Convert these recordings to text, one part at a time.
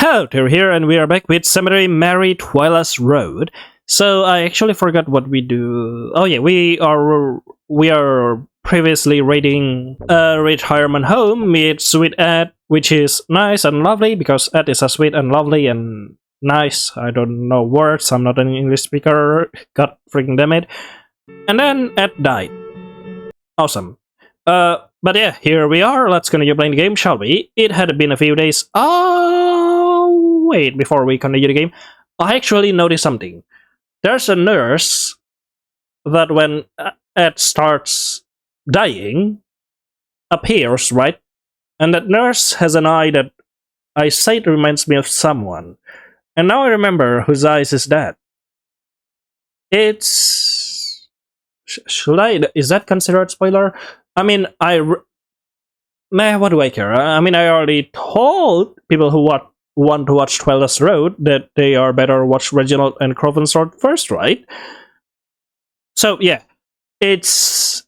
Hello, Terry here, and we are back with Cemetery Mary Twyla's Road. So I actually forgot what we do. Oh yeah, we are previously raiding a retirement home with Sweet Ed, which is nice and lovely because Ed is a sweet and lovely and nice. I don't know words. I'm not an English speaker. God freaking damn it! And then Ed died. Awesome. But yeah, here we are. Let's continue playing the game, shall we? It had been a few days. Oh, wait, before we continue the game, I actually noticed something. There's a nurse that when Ed starts dying, appears, right? And that nurse has an eye that I say it reminds me of someone. And now I remember whose eyes is that. It's... Is that considered spoiler? I mean, what do I care? I mean, I already told people who want to watch Twyla's Road that they are better watch Reginald and Confronting Reginald first, right? So yeah, it's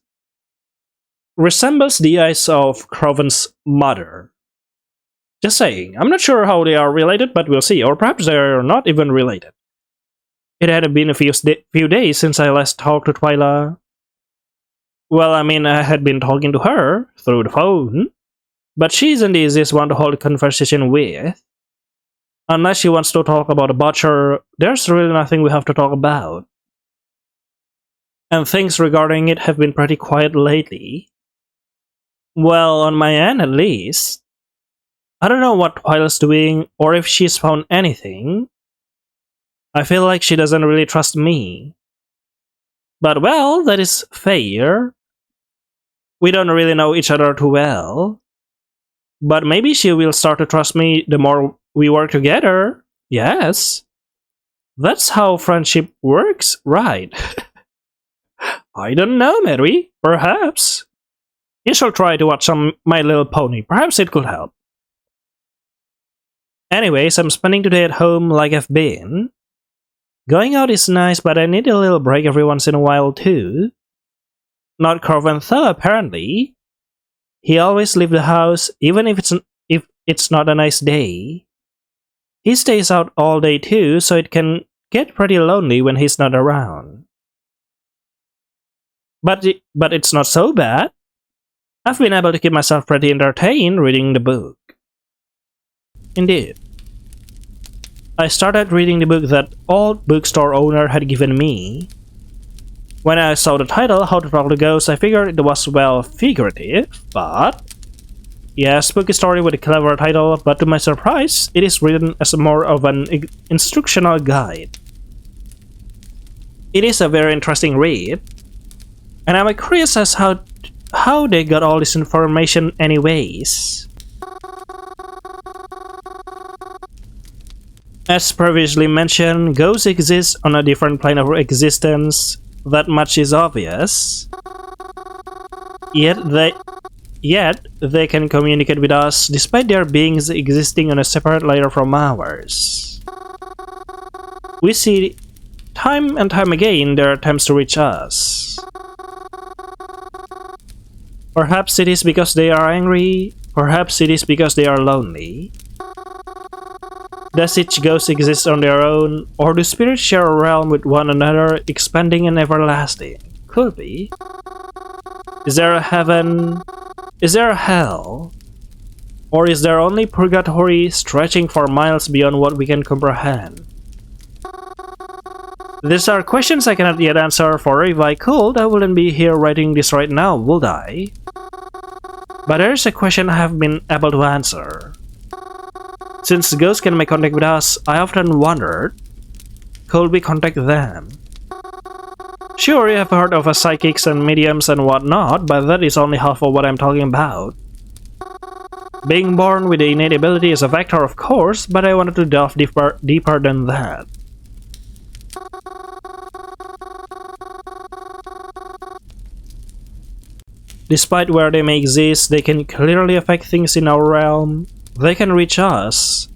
resembles the eyes of Confronting's mother. Just saying. I'm not sure how they are related, but we'll see. Or perhaps they are not even related. It had been a few days since I last talked to Twyla. Well, I mean, I had been talking to her through the phone, but she isn't the easiest one to hold a conversation with. Unless she wants to talk about a butcher, there's really nothing we have to talk about. And things regarding it have been pretty quiet lately. Well, on my end at least. I don't know what Twyla's doing, or if she's found anything. I feel like she doesn't really trust me. But well, that is fair. We don't really know each other too well. But maybe she will start to trust me the more we work together. Yes. That's how friendship works, right? I don't know, Mary. Perhaps. You should try to watch some My Little Pony. Perhaps it could help. Anyways, I'm spending today at home like I've been. Going out is nice, but I need a little break every once in a while too. Not Confronting, apparently. He always leaves the house, even if it's not a nice day. He stays out all day too, so it can get pretty lonely when he's not around. But it's not so bad. I've been able to keep myself pretty entertained reading the book. Indeed. I started reading the book that old bookstore owner had given me. When I saw the title, How to Talk to Ghosts, I figured it was, well, figurative, but... Yes, spooky story with a clever title, but to my surprise, it is written as more of an instructional guide. It is a very interesting read, and I'm curious as how they got all this information anyways. As previously mentioned, ghosts exist on a different plane of existence. That much is obvious. Yet they can communicate with us despite their beings existing on a separate layer from ours. We see time and time again their attempts to reach us. Perhaps it is because they are angry, perhaps it is because they are lonely. Does each ghost exist on their own, or do spirits share a realm with one another, expanding and everlasting? Could be. Is there a heaven? Is there a hell? Or is there only purgatory stretching for miles beyond what we can comprehend? These are questions I cannot yet answer, for if I could, I wouldn't be here writing this right now, would I? But there is a question I have been able to answer. Since ghosts can make contact with us, I often wondered, could we contact them? Sure, you have heard of psychics and mediums and whatnot, but that is only half of what I'm talking about. Being born with the innate ability is a factor, of course, but I wanted to delve deeper than that. Despite where they may exist, they can clearly affect things in our realm. They can reach us,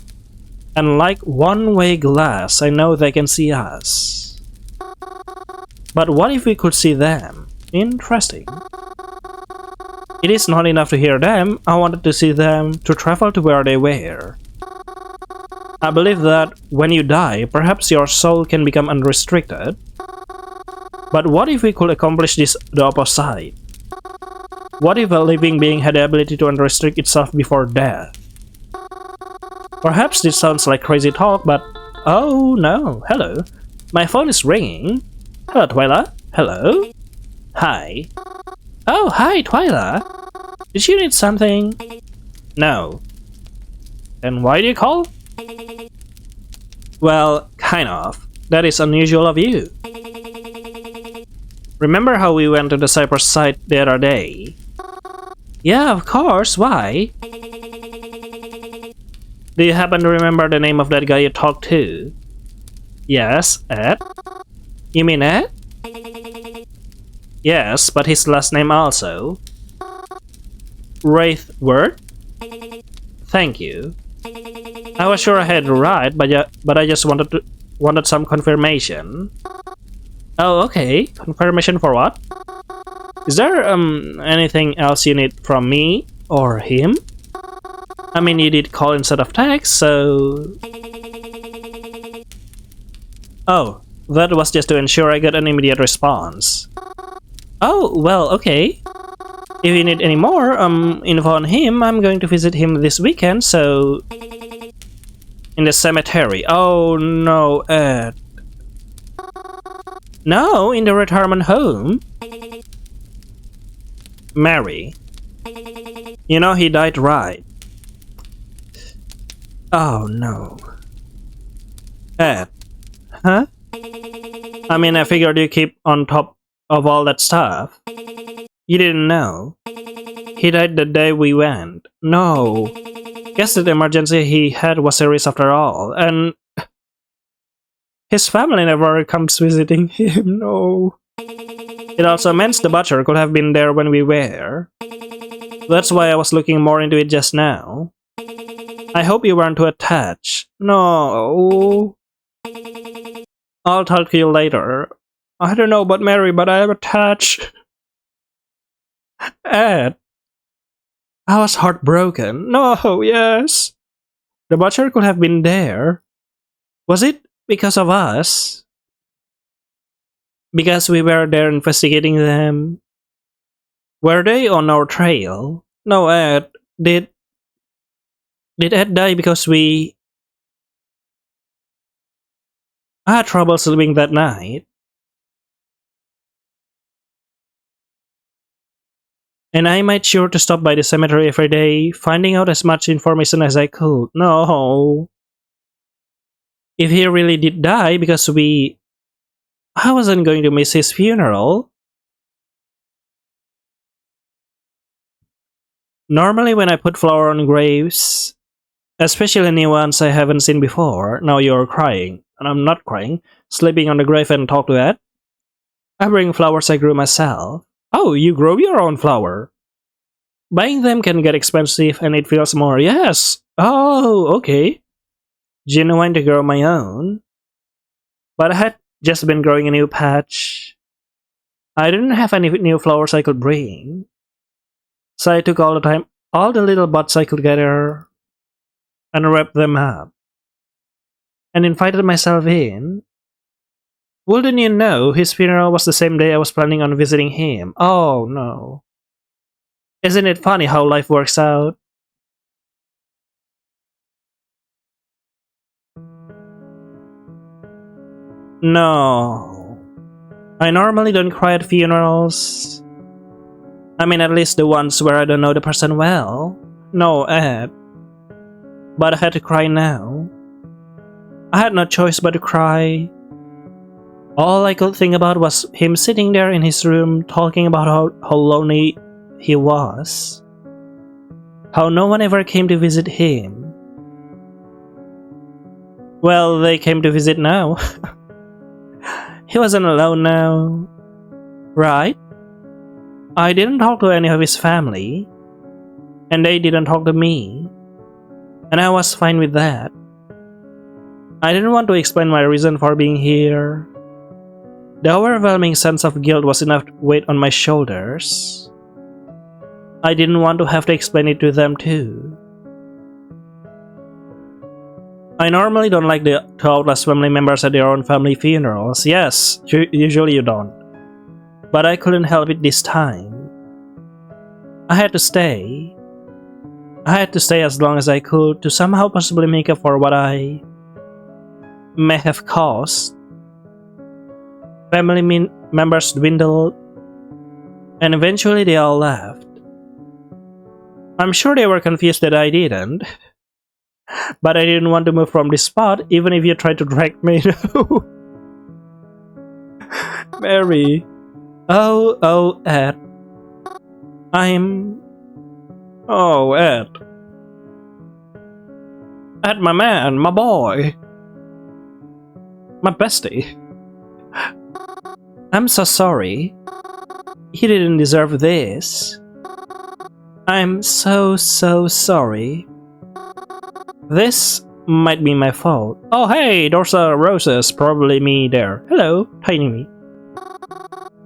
and like one-way glass, I know they can see us. But what if we could see them? Interesting. It is not enough to hear them, I wanted to see them, to travel to where they were. I believe that when you die, perhaps your soul can become unrestricted. But what if we could accomplish this the opposite? What if a living being had the ability to unrestrict itself before death? Perhaps this sounds like crazy talk, but oh no, hello. My phone is ringing. Hello, Twyla. Hello. Hi. Oh, hi, Twyla. Did you need something? No. Then why do you call? Well, kind of. That is unusual of you. Remember how we went to the Cypress site the other day? Yeah, of course. Why? Do you happen to remember the name of that guy you talked to? Yes, Ed? You mean Ed? Yes, but his last name also. Wraithward? Thank you. I was sure I had it right, but I just wanted some confirmation. Oh, okay. Confirmation for what? Is there anything else you need from me or him? I mean, you did call instead of text, so... Oh, that was just to ensure I got an immediate response. Oh, well, okay. If you need any more info on him, I'm going to visit him this weekend, so... In the cemetery. Oh no, Ed. No, in the retirement home. Mary. You know he died, right? Oh no. Ed. Huh? I mean, I figured you keep on top of all that stuff. You didn't know. He died the day we went. No. Guess that the emergency he had was serious after all, and his family never comes visiting him, no. It also means the butcher could have been there when we were. That's why I was looking more into it just now. I hope you weren't too attached. No. I'll talk to you later. I don't know about Mary, but I am attached. Ed. I was heartbroken. No, yes. The butcher could have been there. Was it because of us? Because we were there investigating them? Were they on our trail? No, Ed. Did Ed die because I had trouble sleeping that night? And I made sure to stop by the cemetery every day, finding out as much information as I could. No. If he really did die because I wasn't going to miss his funeral. Normally when I put flower on graves, especially new ones I haven't seen before, now you're crying, and I'm not crying, sleeping on the grave and talk to it. I bring flowers I grew myself. Oh, you grow your own flower. Buying them can get expensive and it feels more, yes. Oh, okay. Genuine to grow my own. But I had just been growing a new patch. I didn't have any new flowers I could bring. So I took all the little buds I could gather, and wrapped them up. And invited myself in. Wouldn't you know, his funeral was the same day I was planning on visiting him. Oh no. Isn't it funny how life works out? No. I normally don't cry at funerals. I mean, at least the ones where I don't know the person well. No, Ed. But I had to cry now. I had no choice but to cry. All I could think about was him sitting there in his room talking about how lonely he was. How no one ever came to visit him. Well, they came to visit now. He wasn't alone now. Right? I didn't talk to any of his family. And they didn't talk to me. And I was fine with that. I didn't want to explain my reason for being here. The overwhelming sense of guilt was enough weight on my shoulders. I didn't want to have to explain it to them too. I normally don't like to outlast family members at their own family funerals. Yes, usually you don't. But I couldn't help it this time. I had to stay. I had to stay as long as I could to somehow possibly make up for what I may have caused. Family members dwindled, and eventually they all left. I'm sure they were confused that I didn't, but I didn't want to move from this spot even if you tried to drag me. Mary. Oh, Ed. Oh, Ed. Ed, my man, my boy. My bestie. I'm so sorry. He didn't deserve this. I'm so sorry. This might be my fault. Oh hey, there's a roses, probably me there. Hello, tiny me.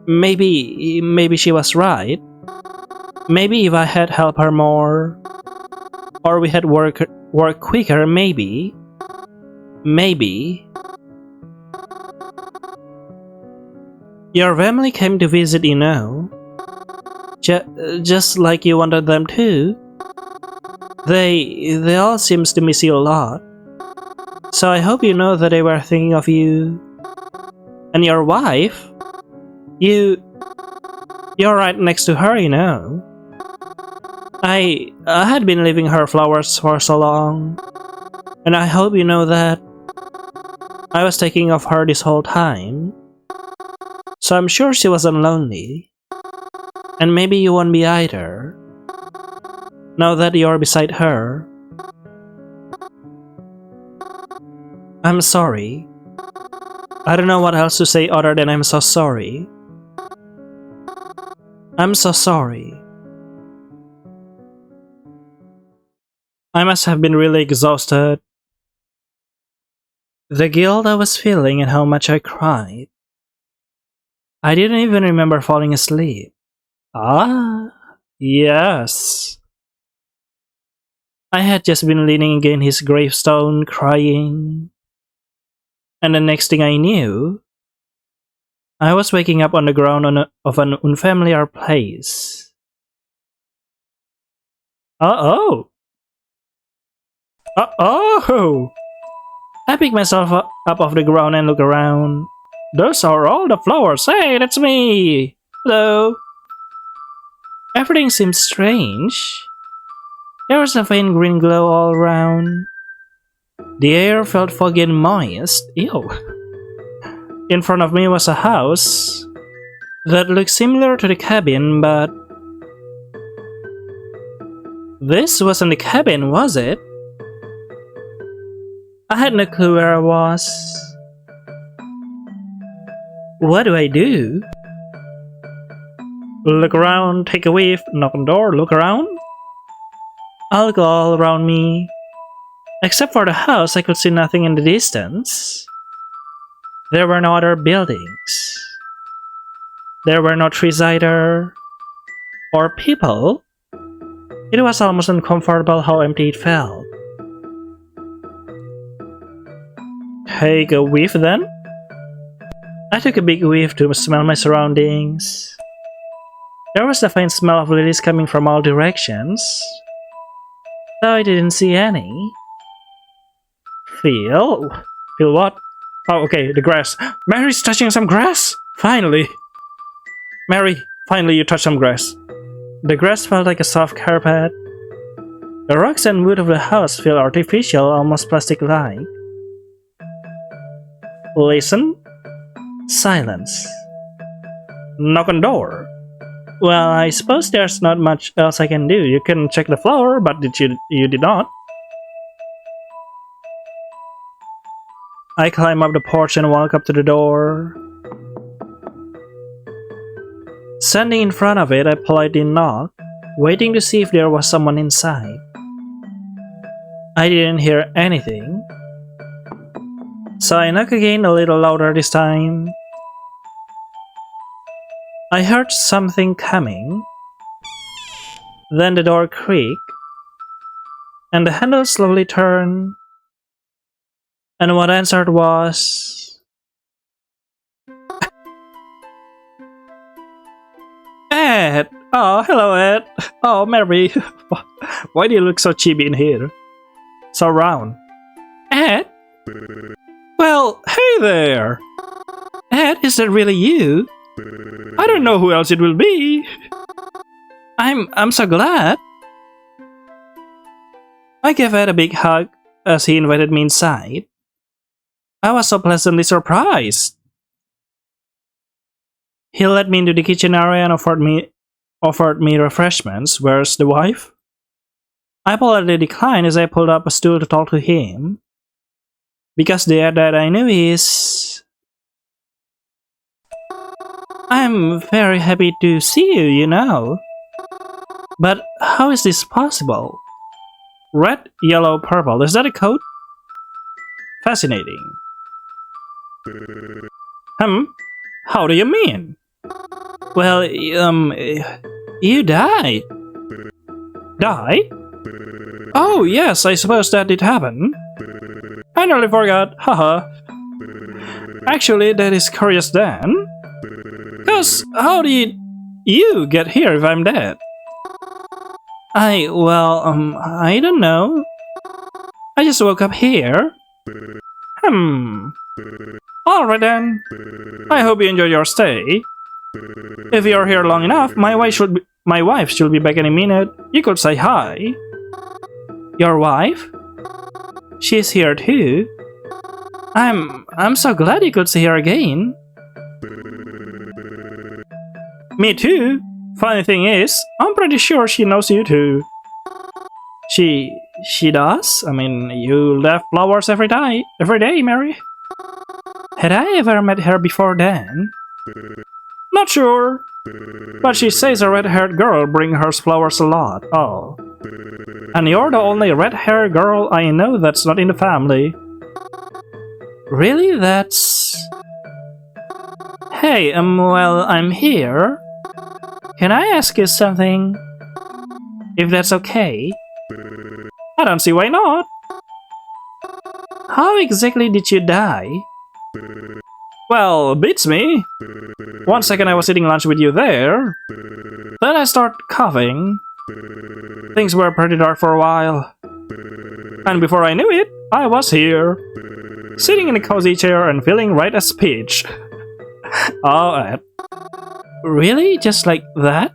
Maybe she was right. Maybe if I had helped her more, or we had work quicker, maybe. Your family came to visit, you know. Just like you wanted them to. They all seems to miss you a lot. So I hope you know that they were thinking of you. And your wife? You're right next to her, you know. I had been leaving her flowers for so long. And I hope you know that I was taking of her this whole time. So I'm sure she wasn't lonely. And maybe you won't be either. Now that you're beside her. I'm sorry. I don't know what else to say other than I'm so sorry. I'm so sorry. I must have been really exhausted. The guilt I was feeling and how much I cried. I didn't even remember falling asleep. Ah, yes. I had just been leaning against his gravestone, crying. And the next thing I knew, I was waking up on the ground of an unfamiliar place. Uh-oh! Uh-oh! I picked myself up off the ground and looked around. Those are all the flowers. Hey, that's me! Hello! Everything seemed strange. There was a faint green glow all around. The air felt foggy and moist. Ew. In front of me was a house that looked similar to the cabin, but this wasn't the cabin, was it? I had no clue where I was. What do I do? Look around, take a whiff, knock on the door, look around? I'll go all around me. Except for the house, I could see nothing in the distance. There were no other buildings. There were no trees either. Or people. It was almost uncomfortable how empty it felt. Take a whiff then? I took a big whiff to smell my surroundings. There was the faint smell of lilies coming from all directions, though I didn't see any. Feel what? Oh, okay, the grass. Mary's touching some grass? Finally! Mary, finally you touched some grass. The grass felt like a soft carpet. The rocks and wood of the house feel artificial, almost plastic-like. Listen. Silence. Knock on door. Well, I suppose there's not much else I can do. You can check the flower, but you did not. I climb up the porch and walk up to the door. Standing in front of it, I politely knocked, waiting to see if there was someone inside. I didn't hear anything, so I knocked again, a little louder this time. I heard something coming. Then the door creaked, and the handle slowly turned. And what answered was... Ed! Oh, hello, Ed. Oh, Mary. Why do you look so chibi in here? So round. Ed? Well, hey there. Ed, is that really you? I don't know who else it will be. I'm so glad. I gave Ed a big hug as he invited me inside. I was so pleasantly surprised. He led me into the kitchen area and offered me refreshments. Where's the wife? I politely declined as I pulled up a stool to talk to him. Because the Ed that I knew is... I'm very happy to see you, you know. But how is this possible? Red, yellow, purple. Is that a code? Fascinating. How do you mean? Well, you died. Died? Oh, yes, I suppose that did happen. I nearly forgot, haha. Actually, that is curious then. Cause, how did you get here if I'm dead? I don't know. I just woke up here. Alright then. I hope you enjoy your stay. If you're here long enough, my wife should be back any minute. You could say hi. Your wife? She's here too. I'm so glad you could see her again. Me too. Funny thing is, I'm pretty sure she knows you too. She does? I mean, you left flowers every day, Mary. Had I ever met her before then? Not sure. But she says a red-haired girl brings her flowers a lot. Oh. And you're the only red-haired girl I know that's not in the family. Really? That's... Hey, well, I'm here. Can I ask you something? If that's okay? I don't see why not. How exactly did you die? Well, beats me. 1 second I was eating lunch with you there. Then I start coughing. Things were pretty dark for a while. And before I knew it, I was here. Sitting in a cozy chair and feeling right as peach. Oh, Ed. Really? Just like that?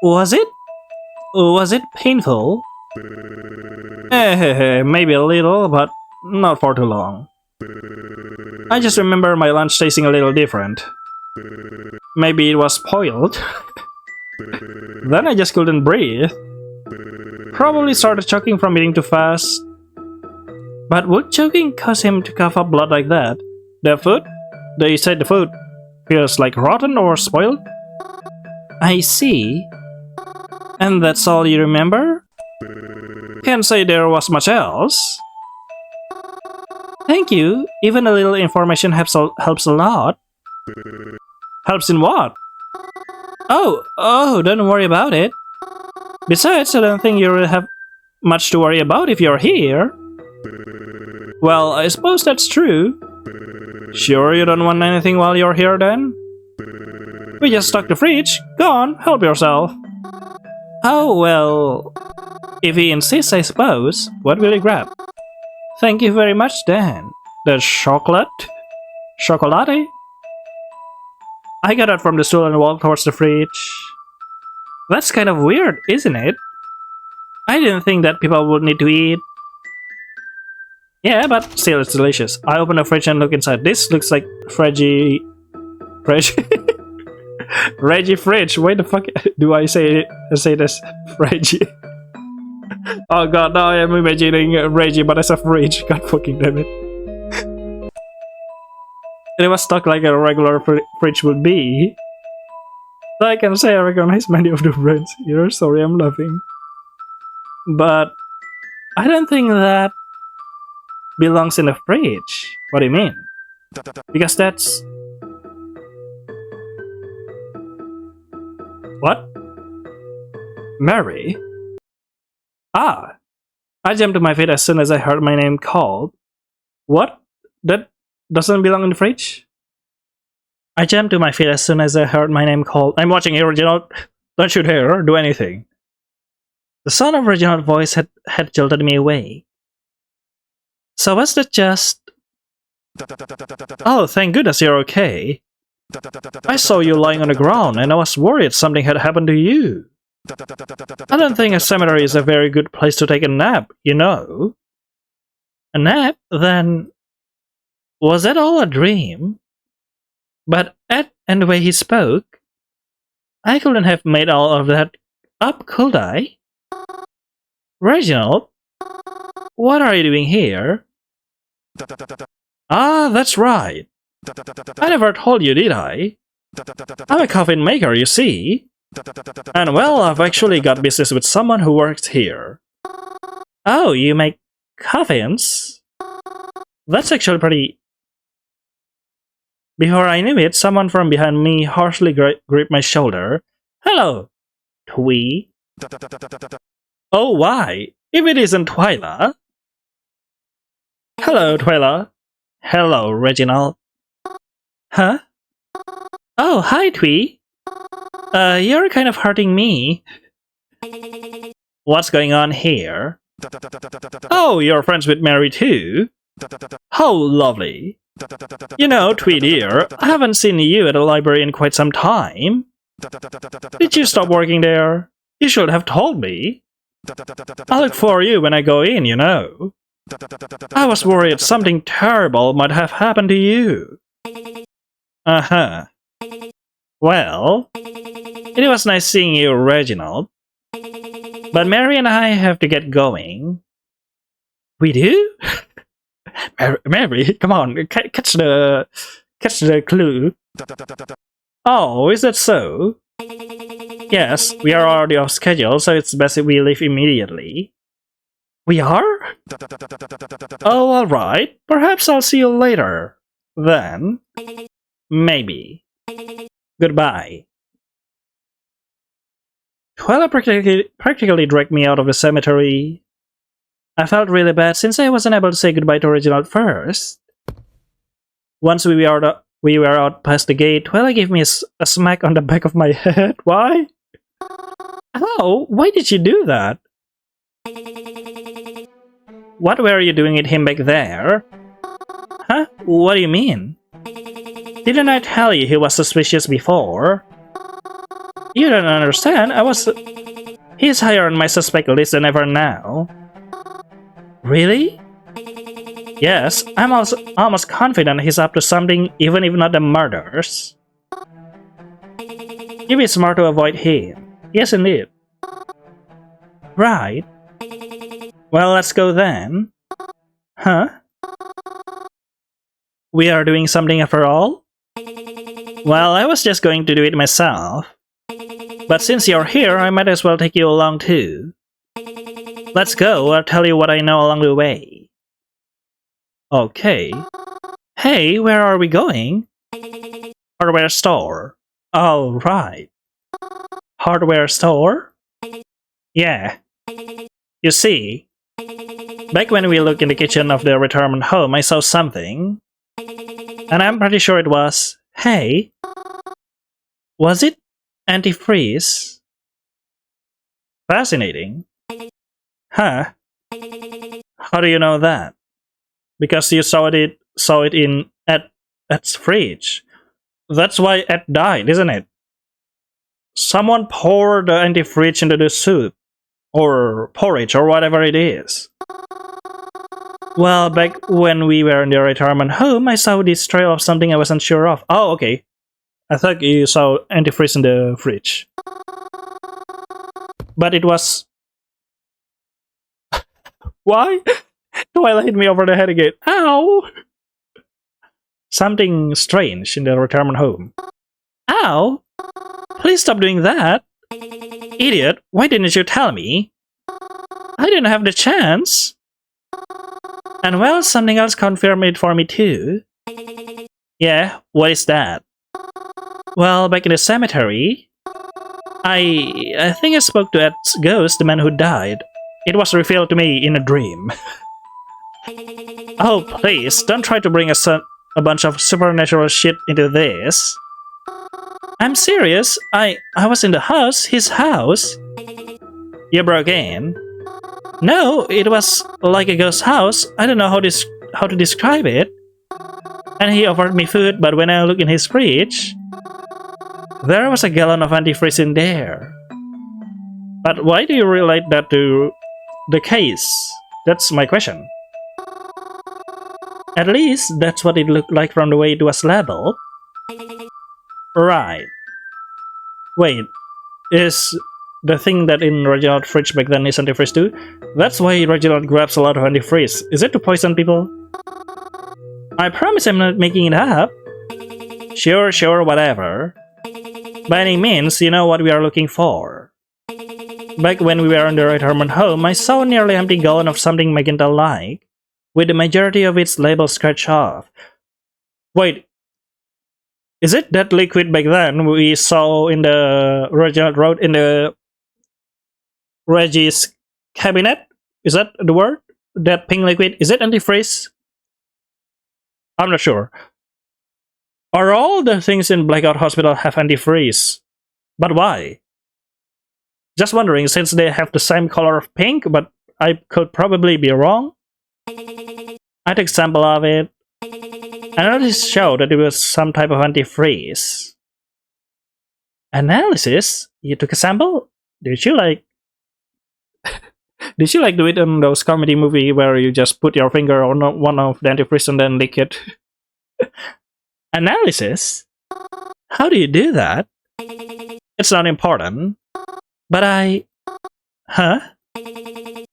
Was it? Was it painful? Maybe a little, but not for too long. I just remember my lunch tasting a little different. Maybe it was spoiled. Then I just couldn't breathe. Probably started choking from eating too fast. But would choking cause him to cough up blood like that? The food? They said the food feels like rotten or spoiled? I see. And that's all you remember? Can't say there was much else. Thank you. Even a little information helps a lot. Helps in what? Oh, don't worry about it. Besides, I don't think you really have much to worry about if you're here. Well, I suppose that's true. Sure you don't want anything while you're here then? We just stocked the fridge. Go on, help yourself. Oh, well... If he insists, I suppose. What will you grab? Thank you very much, Dan. The chocolate? Chocolate? I got out from the stool and walked towards the fridge. That's kind of weird, isn't it? I didn't think that people would need to eat. Yeah, but still it's delicious. I open the fridge and look inside. This looks like Reggie fridge. Why the fuck do I say this? Reggie. Oh god, now I am imagining Reggie but as a fridge. God fucking damn it. It was stuck like a regular fridge would be. So I can say I recognize many of the brands here. Sorry, I'm laughing. But I don't think that belongs in the fridge. What do you mean? Because that's... What? Mary? Ah, I jumped to my feet as soon as I heard my name called. What? That doesn't belong in the fridge? I jumped to my feet as soon as I heard my name called. I'm watching here, Reginald. Don't shoot here or do anything. The sound of Reginald's voice had jolted me away. So was that just... Oh, thank goodness you're okay. I saw you lying on the ground and I was worried something had happened to you. I don't think a cemetery is a very good place to take a nap, you know. A nap? Then... Was that all a dream? But and the way he spoke, I couldn't have made all of that up, could I? Reginald? What are you doing here? Ah, that's right. I never told you, did I? I'm a coffin maker, you see. And well, I've actually got business with someone who works here. Oh, you make coffins? That's actually pretty... Before I knew it, someone from behind me harshly gripped my shoulder. Hello, Twy. Oh, why? If it isn't Twyla. Hello, Twyla. Hello, Reginald. Huh? Oh, hi, Twy. You're kind of hurting me. What's going on here? Oh, you're friends with Mary too? How lovely. You know, Twy dear, I haven't seen you at the library in quite some time. Did you stop working there? You should have told me. I'll look for you when I go in, you know. I was worried something terrible might have happened to you. Uh-huh. Well, it was nice seeing you, Reginald. But Mary and I have to get going. We do? Mary, come on, catch the clue. Oh, is that so? Yes, we are already off schedule, so it's best if we leave immediately. We are? Oh, alright. Perhaps I'll see you later. Then. Maybe. Goodbye. Twyla practically dragged me out of the cemetery. I felt really bad since I wasn't able to say goodbye to Reginald first. Once we were out past the gate, Twyla gave me a smack on the back of my head. Why? Ow, why did you do that? What were you doing with him back there? Huh? What do you mean? Didn't I tell you he was suspicious before? You don't understand, he's higher on my suspect list than ever now. Really? Yes, I'm almost confident he's up to something, even if not the murders. You'd be smart to avoid him. Yes, indeed. Right. Well, let's go then. Huh? We are doing something after all? Well, I was just going to do it myself. But since you're here, I might as well take you along too. Let's go, I'll tell you what I know along the way. Okay. Hey, where are we going? Hardware store. Oh, right. Hardware store? Yeah. You see, back when we looked in the kitchen of the retirement home, I saw something. And I'm pretty sure it was... Hey? Was it antifreeze? Fascinating. Huh? How do you know that? Because you saw it in Ed's fridge. That's why Ed died, isn't it? Someone poured the antifreeze into the soup. Or porridge, or whatever it is. Well, back when we were in the retirement home, I saw this trail of something I wasn't sure of. Oh, okay. I thought you saw antifreeze in the fridge. But it was... Why? Twyla hit me over the head again. Ow! Something strange in the retirement home. Ow! Please stop doing that. Idiot, why didn't you tell me? I didn't have the chance. And well, something else confirmed it for me too. Yeah, what is that? Well, back in the cemetery, I think I spoke to Ed's ghost, the man who died. It was revealed to me in a dream. Oh, please, don't try to bring a bunch of supernatural shit into this. I'm serious. I was in the house, his house. You broke in? No, it was like a ghost house. I don't know how to describe it. And he offered me food, but when I looked in his fridge, there was a gallon of antifreeze in there. But why do you relate that to the case? That's my question. At least that's what it looked like from the way it was labeled. Right. Wait, is the thing that in Reginald's fridge back then is antifreeze too? That's why Reginald grabs a lot of antifreeze. Is it to poison people? I promise I'm not making it up. Sure, whatever. By any means, you know what we are looking for. Back when we were in the retirement home, I saw a nearly empty gallon of something magenta-like, with the majority of its label scratched off. Wait, is it that liquid back then we saw in the Reginald wrote in the Reggie's cabinet? Is that the word? That pink liquid? Is it antifreeze? I'm not sure. Are all the things in Blackout Hospital have antifreeze? But why? Just wondering, since they have the same color of pink, but I could probably be wrong. I took a sample of it. Analysis showed that it was some type of antifreeze. Analysis? You took a sample? Did you like do it in those comedy movie where you just put your finger on one of the antifreeze and then lick it? Analysis? How do you do that? It's not important. But Huh?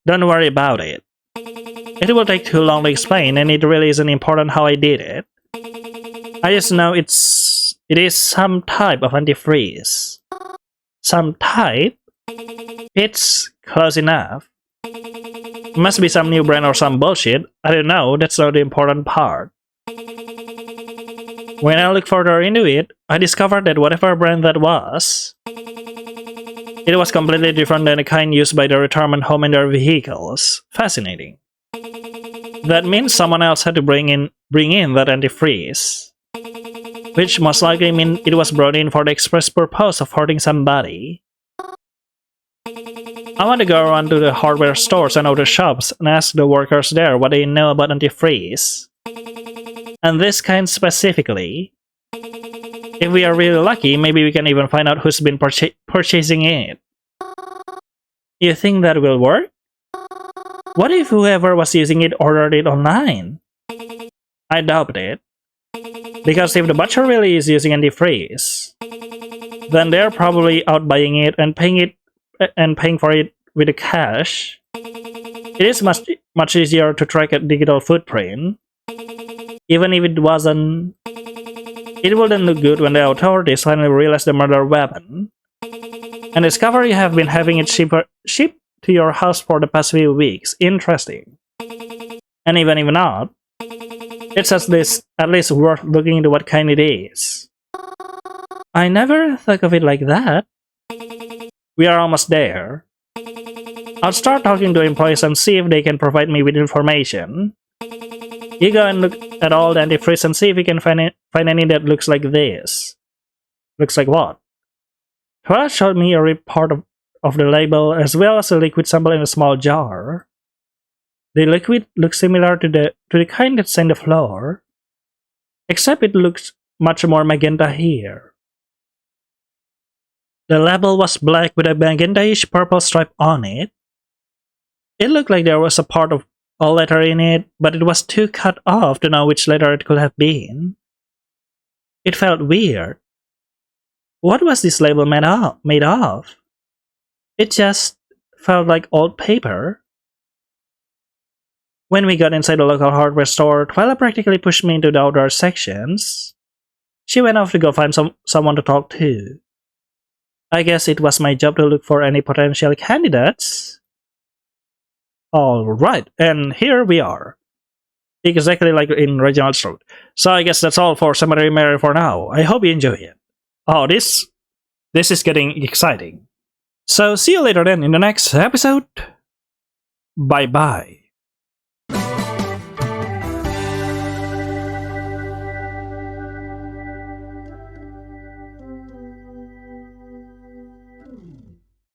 Don't worry about it. It will take too long to explain, and it really isn't important how I did it. I just know it is some type of antifreeze. Some type? It's close enough. Must be some new brand or some bullshit. I don't know, that's not the important part. When I looked further into it, I discovered that whatever brand that was, it was completely different than the kind used by the retirement home in their vehicles. Fascinating. That means someone else had to bring in that antifreeze, which most likely means it was brought in for the express purpose of hurting somebody. I want to go around to the hardware stores and other shops and ask the workers there what they know about antifreeze. And this kind specifically. If we are really lucky, maybe we can even find out who's been purchasing it. You think that will work? What if whoever was using it ordered it online? I doubt it. Because if the butcher really is using antifreeze, then they're probably out buying it and paying for it with the cash. It is much easier to track a digital footprint. Even if it wasn't, it wouldn't look good when the authorities finally realize the murder weapon and discover you have been having it shipped to your house for the past few weeks. Interesting. And even if not, it's at least worth looking into what kind it is. I never thought of it like that. We are almost there. I'll start talking to employees and see if they can provide me with information. You go and look at all the antifreeze and see if you can find any that looks like this. Looks like what? Twyla showed me a report of the label as well as a liquid sample in a small jar. The liquid looks similar to the kind that's on the floor, except it looks much more magenta here. The label was black with a magenta-ish purple stripe on it. It looked like there was a part of a letter in it, but it was too cut off to know which letter it could have been. It felt weird. What was this label made of? It just felt like old paper. When we got inside the local hardware store, Twyla practically pushed me into the outdoor sections. She went off to go find someone to talk to. I guess it was my job to look for any potential candidates. Alright, and here we are. Exactly like in Reginald's Road. So I guess that's all for Cemetery Mary for now. I hope you enjoy it. Oh, this is getting exciting. So see you later then in the next episode. Bye bye.